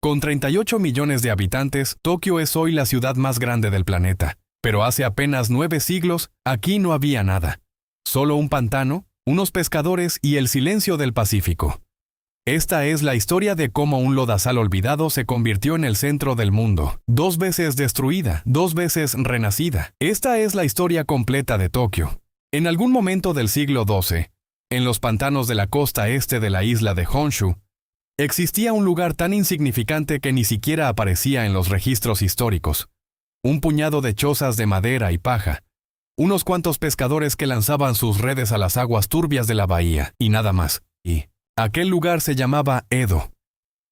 Con 38 millones de habitantes, Tokio es hoy la ciudad más grande del planeta. Pero hace apenas 9 siglos, aquí no había nada. Solo un pantano, unos pescadores y el silencio del Pacífico. Esta es la historia de cómo un lodazal olvidado se convirtió en el centro del mundo. 2 veces destruida, 2 veces renacida. Esta es la historia completa de Tokio. En algún momento del siglo XII, en los pantanos de la costa este de la isla de Honshu, existía un lugar tan insignificante que ni siquiera aparecía en los registros históricos. Un puñado de chozas de madera y paja, unos cuantos pescadores que lanzaban sus redes a las aguas turbias de la bahía, y nada más. Y aquel lugar se llamaba Edo,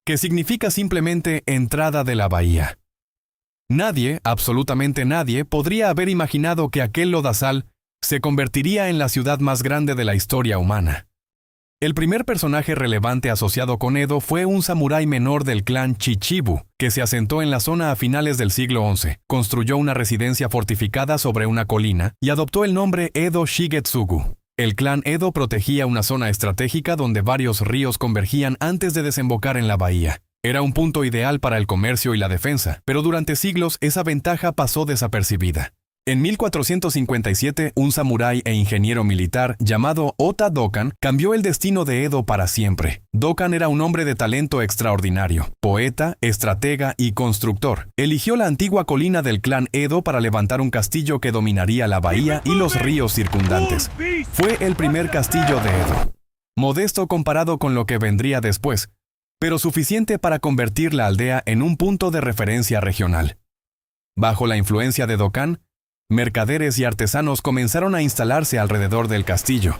que significa simplemente entrada de la bahía. Nadie, absolutamente nadie, podría haber imaginado que aquel lodazal se convertiría en la ciudad más grande de la historia humana. El primer personaje relevante asociado con Edo fue un samurái menor del clan Chichibu, que se asentó en la zona a finales del siglo XI, construyó una residencia fortificada sobre una colina y adoptó el nombre Edo Shigetsugu. El clan Edo protegía una zona estratégica donde varios ríos convergían antes de desembocar en la bahía. Era un punto ideal para el comercio y la defensa, pero durante siglos esa ventaja pasó desapercibida. En 1457, un samurái e ingeniero militar llamado Ota Dokan cambió el destino de Edo para siempre. Dokan era un hombre de talento extraordinario, poeta, estratega y constructor. Eligió la antigua colina del clan Edo para levantar un castillo que dominaría la bahía y los ríos circundantes. Fue el primer castillo de Edo. Modesto comparado con lo que vendría después, pero suficiente para convertir la aldea en un punto de referencia regional. Bajo la influencia de Dokan, mercaderes y artesanos comenzaron a instalarse alrededor del castillo,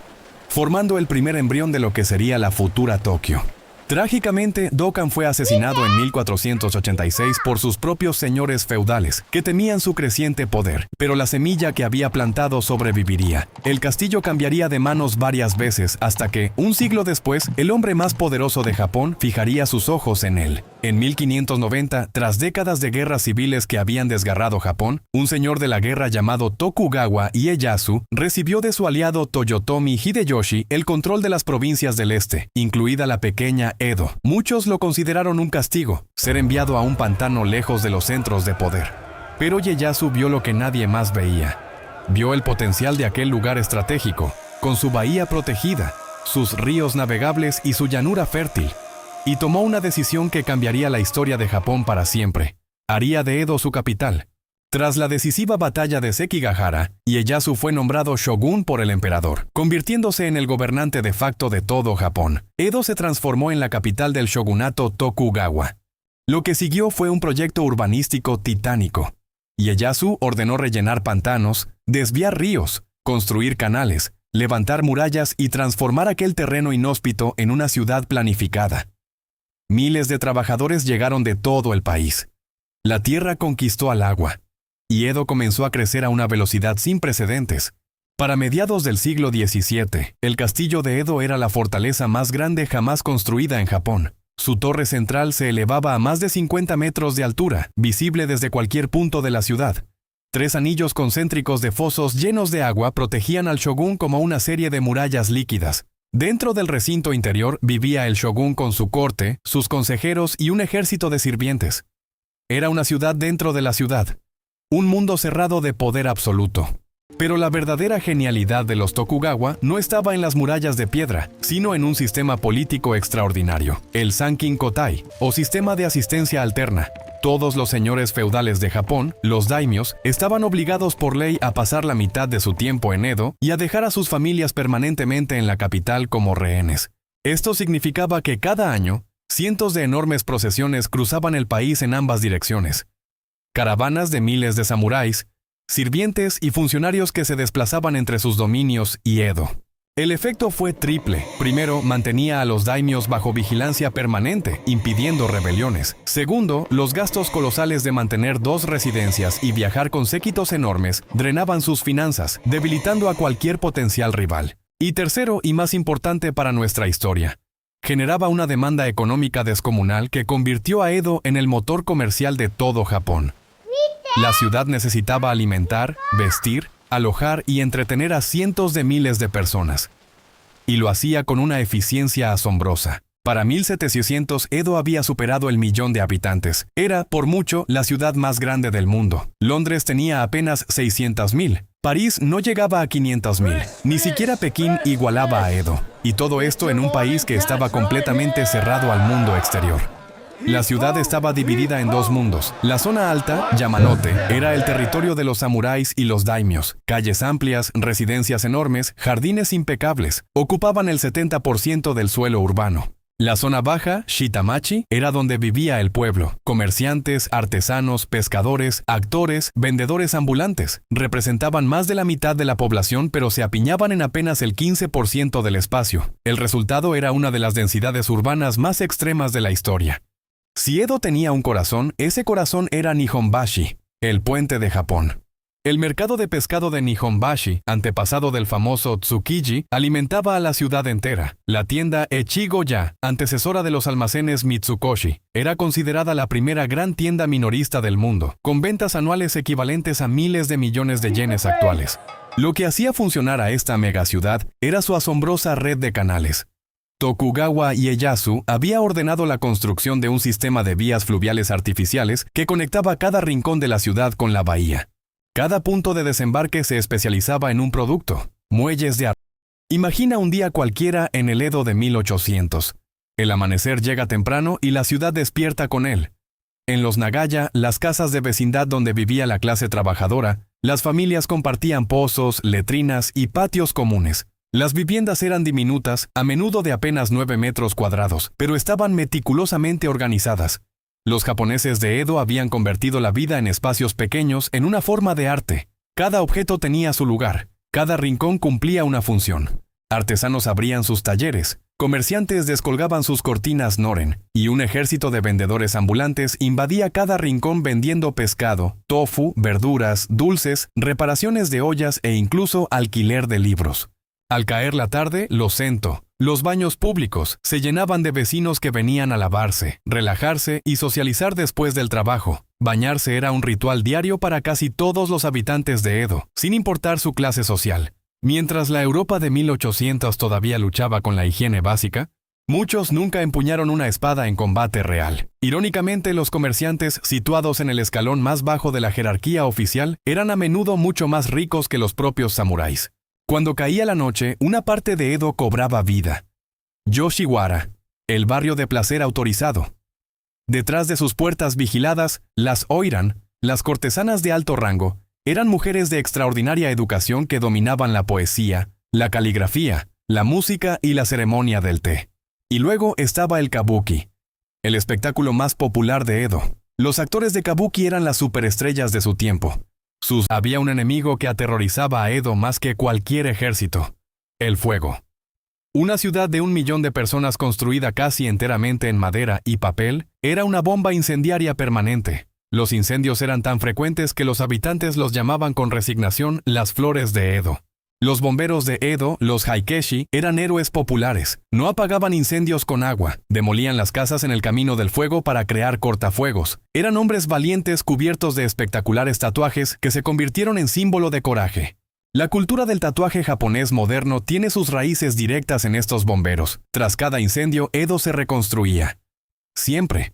formando el primer embrión de lo que sería la futura Tokio. Trágicamente, Dokan fue asesinado en 1486 por sus propios señores feudales, que temían su creciente poder, pero la semilla que había plantado sobreviviría. El castillo cambiaría de manos varias veces hasta que, un siglo después, el hombre más poderoso de Japón fijaría sus ojos en él. En 1590, tras décadas de guerras civiles que habían desgarrado Japón, un señor de la guerra llamado Tokugawa Ieyasu recibió de su aliado Toyotomi Hideyoshi el control de las provincias del este, incluida la pequeña Edo. Muchos lo consideraron un castigo, ser enviado a un pantano lejos de los centros de poder. Pero Ieyasu vio lo que nadie más veía. Vio el potencial de aquel lugar estratégico, con su bahía protegida, sus ríos navegables y su llanura fértil, y tomó una decisión que cambiaría la historia de Japón para siempre. Haría de Edo su capital. Tras la decisiva batalla de Sekigahara, Ieyasu fue nombrado shogun por el emperador, convirtiéndose en el gobernante de facto de todo Japón. Edo se transformó en la capital del shogunato Tokugawa. Lo que siguió fue un proyecto urbanístico titánico. Ieyasu ordenó rellenar pantanos, desviar ríos, construir canales, levantar murallas y transformar aquel terreno inhóspito en una ciudad planificada. Miles de trabajadores llegaron de todo el país. La tierra conquistó al agua, y Edo comenzó a crecer a una velocidad sin precedentes. Para mediados del siglo XVII, el castillo de Edo era la fortaleza más grande jamás construida en Japón. Su torre central se elevaba a más de 50 metros de altura, visible desde cualquier punto de la ciudad. 3 anillos concéntricos de fosos llenos de agua protegían al shogun como una serie de murallas líquidas. Dentro del recinto interior vivía el shogun con su corte, sus consejeros y un ejército de sirvientes. Era una ciudad dentro de la ciudad, un mundo cerrado de poder absoluto. Pero la verdadera genialidad de los Tokugawa no estaba en las murallas de piedra, sino en un sistema político extraordinario, el Sankin Kotai, o sistema de asistencia alterna. Todos los señores feudales de Japón, los daimios, estaban obligados por ley a pasar la mitad de su tiempo en Edo y a dejar a sus familias permanentemente en la capital como rehenes. Esto significaba que cada año, cientos de enormes procesiones cruzaban el país en ambas direcciones. Caravanas de miles de samuráis, sirvientes y funcionarios que se desplazaban entre sus dominios y Edo. El efecto fue triple. Primero, mantenía a los daimios bajo vigilancia permanente, impidiendo rebeliones. Segundo, los gastos colosales de mantener 2 residencias y viajar con séquitos enormes drenaban sus finanzas, debilitando a cualquier potencial rival. Y tercero, y más importante para nuestra historia, generaba una demanda económica descomunal que convirtió a Edo en el motor comercial de todo Japón. La ciudad necesitaba alimentar, vestir, alojar y entretener a cientos de miles de personas. Y lo hacía con una eficiencia asombrosa. Para 1700, Edo había superado el 1.000.000 de habitantes. Era, por mucho, la ciudad más grande del mundo. Londres tenía apenas 600.000. París no llegaba a 500.000. Ni siquiera Pekín igualaba a Edo. Y todo esto en un país que estaba completamente cerrado al mundo exterior. La ciudad estaba dividida en dos mundos. La zona alta, Yamanote, era el territorio de los samuráis y los daimios. Calles amplias, residencias enormes, jardines impecables. Ocupaban el 70% del suelo urbano. La zona baja, Shitamachi, era donde vivía el pueblo. Comerciantes, artesanos, pescadores, actores, vendedores ambulantes. Representaban más de la mitad de la población, pero se apiñaban en apenas el 15% del espacio. El resultado era una de las densidades urbanas más extremas de la historia. Si Edo tenía un corazón, ese corazón era Nihonbashi, el puente de Japón. El mercado de pescado de Nihonbashi, antepasado del famoso Tsukiji, alimentaba a la ciudad entera. La tienda Echigo-ya, antecesora de los almacenes Mitsukoshi, era considerada la primera gran tienda minorista del mundo, con ventas anuales equivalentes a miles de millones de yenes actuales. Lo que hacía funcionar a esta megaciudad era su asombrosa red de canales. Tokugawa Ieyasu había ordenado la construcción de un sistema de vías fluviales artificiales que conectaba cada rincón de la ciudad con la bahía. Cada punto de desembarque se especializaba en un producto, muelles de arroz. Imagina un día cualquiera en el Edo de 1800. El amanecer llega temprano y la ciudad despierta con él. En los Nagaya, las casas de vecindad donde vivía la clase trabajadora, las familias compartían pozos, letrinas y patios comunes. Las viviendas eran diminutas, a menudo de apenas 9 metros cuadrados, pero estaban meticulosamente organizadas. Los japoneses de Edo habían convertido la vida en espacios pequeños en una forma de arte. Cada objeto tenía su lugar, cada rincón cumplía una función. Artesanos abrían sus talleres, comerciantes descolgaban sus cortinas noren, y un ejército de vendedores ambulantes invadía cada rincón vendiendo pescado, tofu, verduras, dulces, reparaciones de ollas e incluso alquiler de libros. Al caer la tarde, los sento, los baños públicos, se llenaban de vecinos que venían a lavarse, relajarse y socializar después del trabajo. Bañarse era un ritual diario para casi todos los habitantes de Edo, sin importar su clase social. Mientras la Europa de 1800 todavía luchaba con la higiene básica, muchos nunca empuñaron una espada en combate real. Irónicamente, los comerciantes situados en el escalón más bajo de la jerarquía oficial eran a menudo mucho más ricos que los propios samuráis. Cuando caía la noche, una parte de Edo cobraba vida. Yoshiwara, el barrio de placer autorizado. Detrás de sus puertas vigiladas, las oiran, las cortesanas de alto rango, eran mujeres de extraordinaria educación que dominaban la poesía, la caligrafía, la música y la ceremonia del té. Y luego estaba el kabuki, el espectáculo más popular de Edo. Los actores de kabuki eran las superestrellas de su tiempo. Había un enemigo que aterrorizaba a Edo más que cualquier ejército: el fuego. Una ciudad de 1.000.000 de personas construida casi enteramente en madera y papel era una bomba incendiaria permanente. Los incendios eran tan frecuentes que los habitantes los llamaban con resignación las flores de Edo. Los bomberos de Edo, los Haikeshi, eran héroes populares. No apagaban incendios con agua, demolían las casas en el camino del fuego para crear cortafuegos. Eran hombres valientes cubiertos de espectaculares tatuajes que se convirtieron en símbolo de coraje. La cultura del tatuaje japonés moderno tiene sus raíces directas en estos bomberos. Tras cada incendio, Edo se reconstruía. Siempre.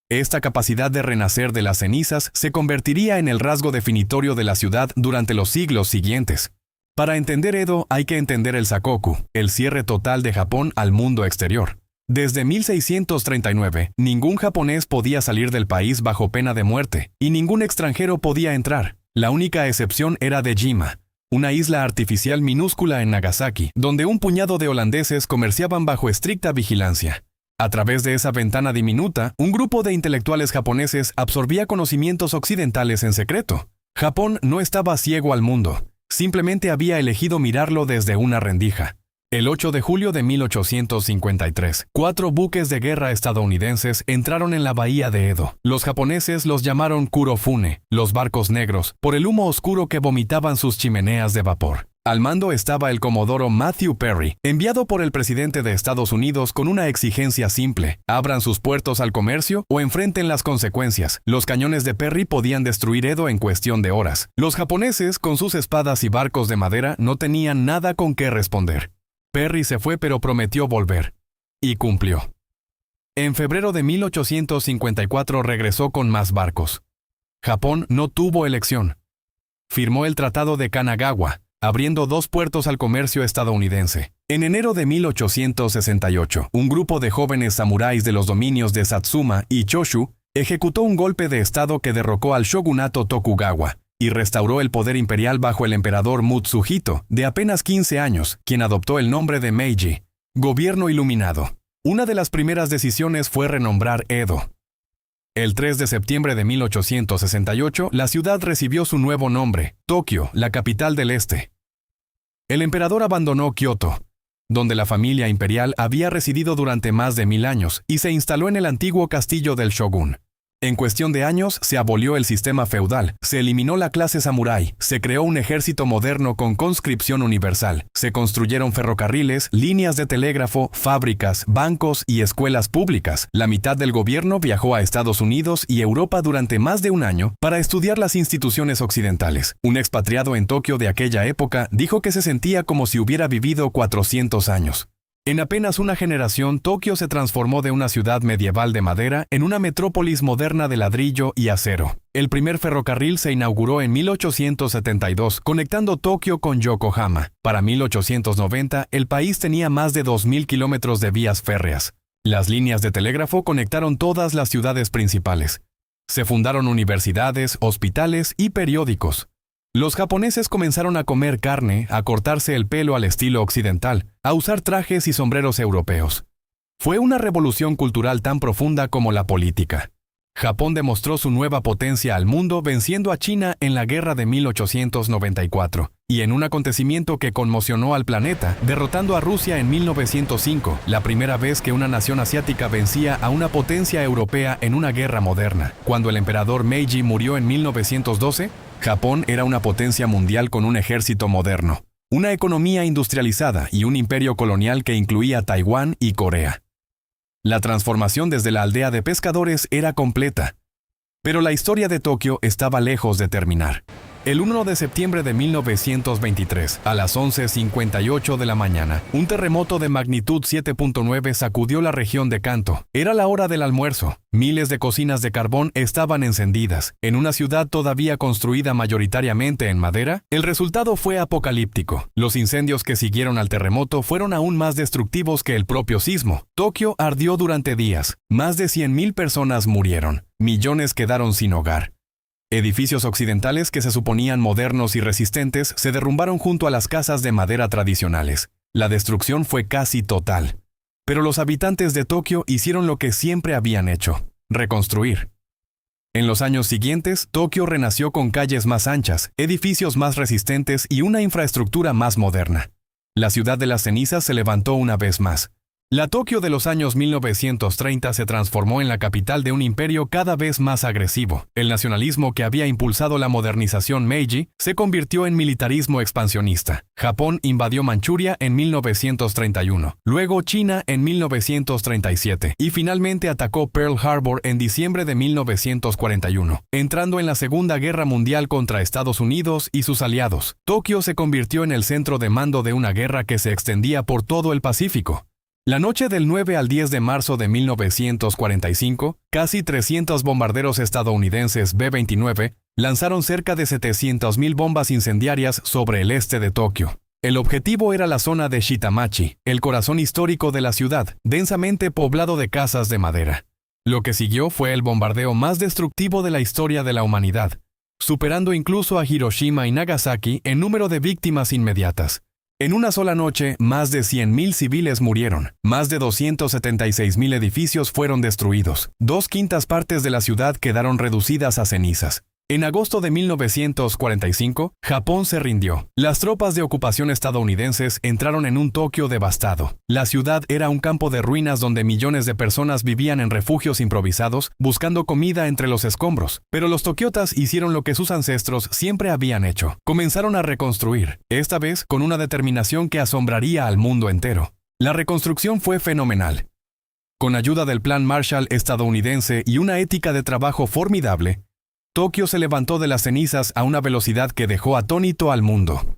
Esta capacidad de renacer de las cenizas se convertiría en el rasgo definitorio de la ciudad durante los siglos siguientes. Para entender Edo hay que entender el Sakoku, el cierre total de Japón al mundo exterior. Desde 1639, ningún japonés podía salir del país bajo pena de muerte, y ningún extranjero podía entrar. La única excepción era Dejima, una isla artificial minúscula en Nagasaki, donde un puñado de holandeses comerciaban bajo estricta vigilancia. A través de esa ventana diminuta, un grupo de intelectuales japoneses absorbía conocimientos occidentales en secreto. Japón no estaba ciego al mundo. Simplemente había elegido mirarlo desde una rendija. El 8 de julio de 1853, 4 buques de guerra estadounidenses entraron en la bahía de Edo. Los japoneses los llamaron Kurofune, los barcos negros, por el humo oscuro que vomitaban sus chimeneas de vapor. Al mando estaba el comodoro Matthew Perry, enviado por el presidente de Estados Unidos con una exigencia simple: abran sus puertos al comercio o enfrenten las consecuencias. Los cañones de Perry podían destruir Edo en cuestión de horas. Los japoneses, con sus espadas y barcos de madera, no tenían nada con qué responder. Perry se fue, pero prometió volver. Y cumplió. En febrero de 1854 regresó con más barcos. Japón no tuvo elección. Firmó el Tratado de Kanagawa, abriendo 2 puertos al comercio estadounidense. En enero de 1868, un grupo de jóvenes samuráis de los dominios de Satsuma y Choshu ejecutó un golpe de estado que derrocó al shogunato Tokugawa y restauró el poder imperial bajo el emperador Mutsuhito, de apenas 15 años, quien adoptó el nombre de Meiji, gobierno iluminado. Una de las primeras decisiones fue renombrar Edo. El 3 de septiembre de 1868, la ciudad recibió su nuevo nombre, Tokio, la capital del este. El emperador abandonó Kioto, donde la familia imperial había residido durante más de 1000 años, y se instaló en el antiguo castillo del shogun. En cuestión de años se abolió el sistema feudal, se eliminó la clase samurái, se creó un ejército moderno con conscripción universal, se construyeron ferrocarriles, líneas de telégrafo, fábricas, bancos y escuelas públicas. La mitad del gobierno viajó a Estados Unidos y Europa durante más de un año para estudiar las instituciones occidentales. Un expatriado en Tokio de aquella época dijo que se sentía como si hubiera vivido 400 años. En apenas una generación, Tokio se transformó de una ciudad medieval de madera en una metrópolis moderna de ladrillo y acero. El primer ferrocarril se inauguró en 1872, conectando Tokio con Yokohama. Para 1890, el país tenía más de 2000 kilómetros de vías férreas. Las líneas de telégrafo conectaron todas las ciudades principales. Se fundaron universidades, hospitales y periódicos. Los japoneses comenzaron a comer carne, a cortarse el pelo al estilo occidental, a usar trajes y sombreros europeos. Fue una revolución cultural tan profunda como la política. Japón demostró su nueva potencia al mundo venciendo a China en la guerra de 1894, y en un acontecimiento que conmocionó al planeta, derrotando a Rusia en 1905, la primera vez que una nación asiática vencía a una potencia europea en una guerra moderna. Cuando el emperador Meiji murió en 1912, Japón era una potencia mundial con un ejército moderno, una economía industrializada y un imperio colonial que incluía Taiwán y Corea. La transformación desde la aldea de pescadores era completa, pero la historia de Tokio estaba lejos de terminar. El 1 de septiembre de 1923, a las 11:58 de la mañana, un terremoto de magnitud 7.9 sacudió la región de Kanto. Era la hora del almuerzo. Miles de cocinas de carbón estaban encendidas. En una ciudad todavía construida mayoritariamente en madera, el resultado fue apocalíptico. Los incendios que siguieron al terremoto fueron aún más destructivos que el propio sismo. Tokio ardió durante días. Más de 100,000 personas murieron. Millones quedaron sin hogar. Edificios occidentales que se suponían modernos y resistentes se derrumbaron junto a las casas de madera tradicionales. La destrucción fue casi total. Pero los habitantes de Tokio hicieron lo que siempre habían hecho: reconstruir. En los años siguientes, Tokio renació con calles más anchas, edificios más resistentes y una infraestructura más moderna. La ciudad de las cenizas se levantó una vez más. La Tokio de los años 1930 se transformó en la capital de un imperio cada vez más agresivo. El nacionalismo que había impulsado la modernización Meiji se convirtió en militarismo expansionista. Japón invadió Manchuria en 1931, luego China en 1937 y finalmente atacó Pearl Harbor en diciembre de 1941, entrando en la Segunda Guerra Mundial contra Estados Unidos y sus aliados. Tokio se convirtió en el centro de mando de una guerra que se extendía por todo el Pacífico. La noche del 9 al 10 de marzo de 1945, casi 300 bombarderos estadounidenses B-29 lanzaron cerca de 700,000 bombas incendiarias sobre el este de Tokio. El objetivo era la zona de Shitamachi, el corazón histórico de la ciudad, densamente poblado de casas de madera. Lo que siguió fue el bombardeo más destructivo de la historia de la humanidad, superando incluso a Hiroshima y Nagasaki en número de víctimas inmediatas. En una sola noche, más de 100,000 civiles murieron. Más de 276,000 edificios fueron destruidos. 2/5 partes de la ciudad quedaron reducidas a cenizas. En agosto de 1945, Japón se rindió. Las tropas de ocupación estadounidenses entraron en un Tokio devastado. La ciudad era un campo de ruinas donde millones de personas vivían en refugios improvisados, buscando comida entre los escombros. Pero los tokiotas hicieron lo que sus ancestros siempre habían hecho. Comenzaron a reconstruir, esta vez con una determinación que asombraría al mundo entero. La reconstrucción fue fenomenal. Con ayuda del Plan Marshall estadounidense y una ética de trabajo formidable, Tokio se levantó de las cenizas a una velocidad que dejó atónito al mundo.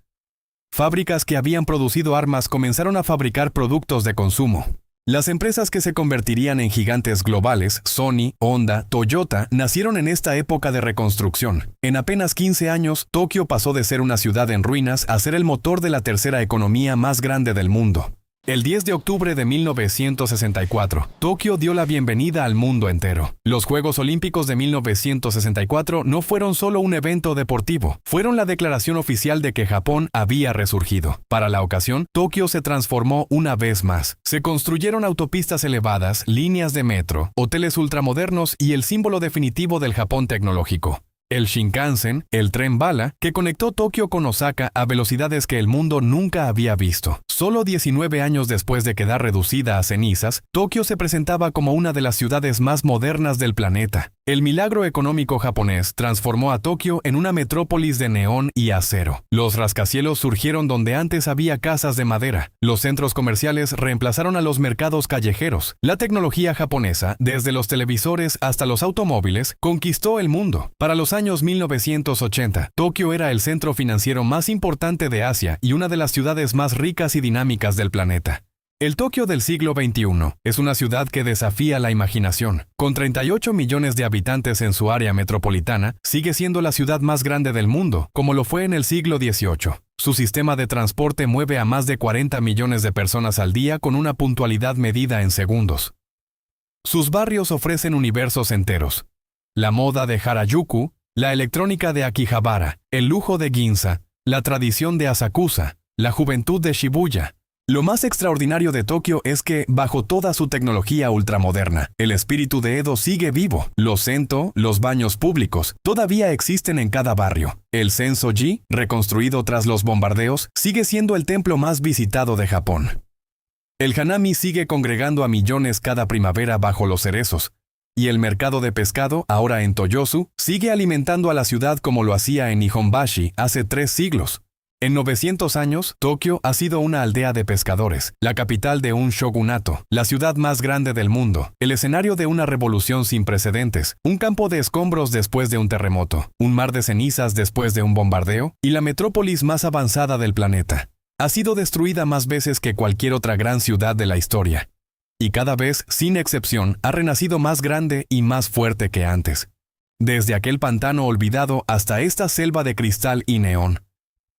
Fábricas que habían producido armas comenzaron a fabricar productos de consumo. Las empresas que se convertirían en gigantes globales, Sony, Honda, Toyota, nacieron en esta época de reconstrucción. En apenas 15 años, Tokio pasó de ser una ciudad en ruinas a ser el motor de la tercera economía más grande del mundo. El 10 de octubre de 1964, Tokio dio la bienvenida al mundo entero. Los Juegos Olímpicos de 1964 no fueron solo un evento deportivo, fueron la declaración oficial de que Japón había resurgido. Para la ocasión, Tokio se transformó una vez más. Se construyeron autopistas elevadas, líneas de metro, hoteles ultramodernos y el símbolo definitivo del Japón tecnológico. El Shinkansen, el tren bala, que conectó Tokio con Osaka a velocidades que el mundo nunca había visto. Solo 19 años después de quedar reducida a cenizas, Tokio se presentaba como una de las ciudades más modernas del planeta. El milagro económico japonés transformó a Tokio en una metrópolis de neón y acero. Los rascacielos surgieron donde antes había casas de madera. Los centros comerciales reemplazaron a los mercados callejeros. La tecnología japonesa, desde los televisores hasta los automóviles, conquistó el mundo. Para los años 1980, Tokio era el centro financiero más importante de Asia y una de las ciudades más ricas y dinámicas del planeta. El Tokio del siglo XXI es una ciudad que desafía la imaginación. Con 38 millones de habitantes en su área metropolitana, sigue siendo la ciudad más grande del mundo, como lo fue en el siglo XVIII. Su sistema de transporte mueve a más de 40 millones de personas al día con una puntualidad medida en segundos. Sus barrios ofrecen universos enteros. La moda de Harajuku, la electrónica de Akihabara, el lujo de Ginza, la tradición de Asakusa, la juventud de Shibuya. Lo más extraordinario de Tokio es que, bajo toda su tecnología ultramoderna, el espíritu de Edo sigue vivo. Los sento, los baños públicos, todavía existen en cada barrio. El Sensoji, reconstruido tras los bombardeos, sigue siendo el templo más visitado de Japón. El Hanami sigue congregando a millones cada primavera bajo los cerezos. Y el mercado de pescado, ahora en Toyosu, sigue alimentando a la ciudad como lo hacía en Nihonbashi hace 3 siglos. En 900 años, Tokio ha sido una aldea de pescadores, la capital de un shogunato, la ciudad más grande del mundo, el escenario de una revolución sin precedentes, un campo de escombros después de un terremoto, un mar de cenizas después de un bombardeo, y la metrópolis más avanzada del planeta. Ha sido destruida más veces que cualquier otra gran ciudad de la historia. Y cada vez, sin excepción, ha renacido más grande y más fuerte que antes. Desde aquel pantano olvidado hasta esta selva de cristal y neón.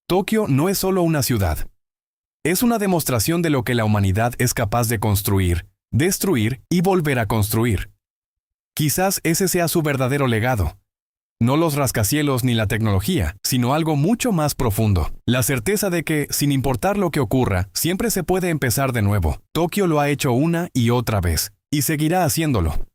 Tokio no es solo una ciudad. Es una demostración de lo que la humanidad es capaz de construir, destruir y volver a construir. Quizás ese sea su verdadero legado. No los rascacielos ni la tecnología, sino algo mucho más profundo. La certeza de que, sin importar lo que ocurra, siempre se puede empezar de nuevo. Tokio lo ha hecho una y otra vez, y seguirá haciéndolo.